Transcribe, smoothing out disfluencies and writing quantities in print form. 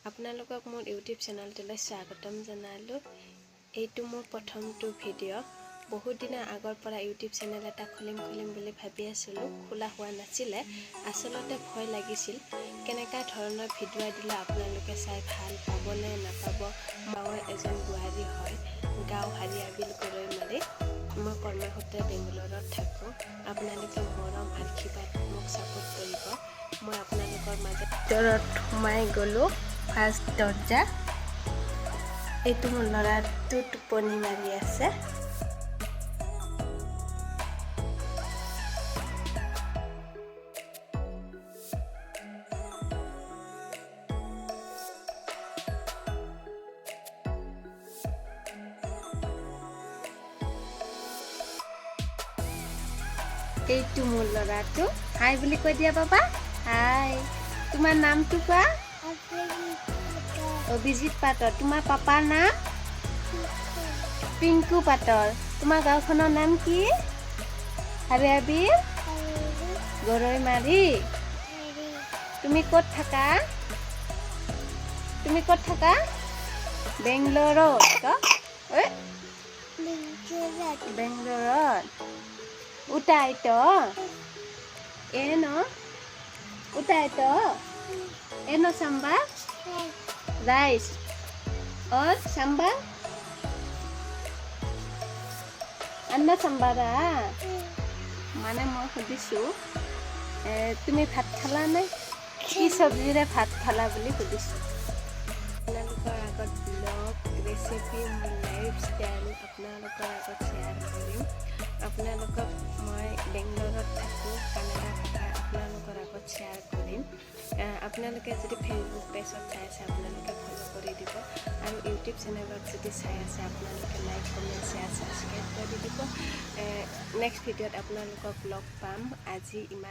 আপোনালোকক মোৰ ইউটিউব চেনেলটোলৈ স্বাগতম জনালোঁ। এইটো মোৰ প্ৰথমটো ভিডিঅ'। বহুত দিনৰ আগৰ পৰা ইউটিউব চেনেল এটা খুলিম বুলি ভাবি আছিলোঁ, খোলা হোৱা নাছিলে। আচলতে ভয় লাগিছিল, কেনেকুৱা ধৰণৰ ভিডিঅ' দিলে আপোনালোকে চাই ভাল পাবনে নাপাব। মই এজন বোৱাৰী হয়, গাঁও হাৰিয়াবিল গৰৈমাৰী। মই কৰ্মসূত্ৰে বেংগলোৰত থাকোঁ। আপোনালোকে মৰম আশীৰ্বাদ মোক ছাপোৰ্ট কৰিব। মই আপোনালোকৰ মাজত ভিতৰত সোমাই গ'লোঁ। ফাৰ্ষ্ট দৰ্জা। এইটো মোৰ ল'ৰাটো টোপনি মাৰি আছে। এইটো মোৰ ল'ৰাটো। হাই বুলি কৈ দিয়া বাবা। হাই। তোমাৰ নামটো কোৱা? অভিজিত পাটৰ। তোমাৰ পাপাৰ নাম? পিংকু পাটৰ। তোমাৰ গাঁওখনৰ নাম কি? হাৰিয়াবিল গৰৈমাৰী। তুমি ক'ত থাকা? বেংগলোৰত। বেংগলোৰত। Utaito. Eno. Utaito. Eno sambal? Rice. Or sambal? Anda sambara. মানে মই সুধিছোঁ তুমি ভাত খালা নে? কি চব্জিৰে ভাত খালা বুলি সুধিছোঁ। আপোনালোকৰ আগত ব্লগ ৰেচিপি মোৰ লাইফষ্টাইল আপোনালোকৰ আগত শ্বেয়াৰ কৰিম। আপোনালোকক মই বেংগলোৰত থাকোঁ, কানাডা ভাষা আপোনালোকৰ আগত শ্বেয়াৰ কৰিম। আপোনালোকে যদি ফেচবুক পেজত চাই আছে আপোনালোকে ফ'ল' কৰি দিব, আৰু ইউটিউব চেনেলত যদি চাই আছে আপোনালোকে লাইক কমেণ্ট শ্বেয়াৰ ছাবস্ক্ৰাইব কৰি দিব। নেক্সট ভিডিঅ'ত আপোনালোকক লগ পাম। আজি ইমান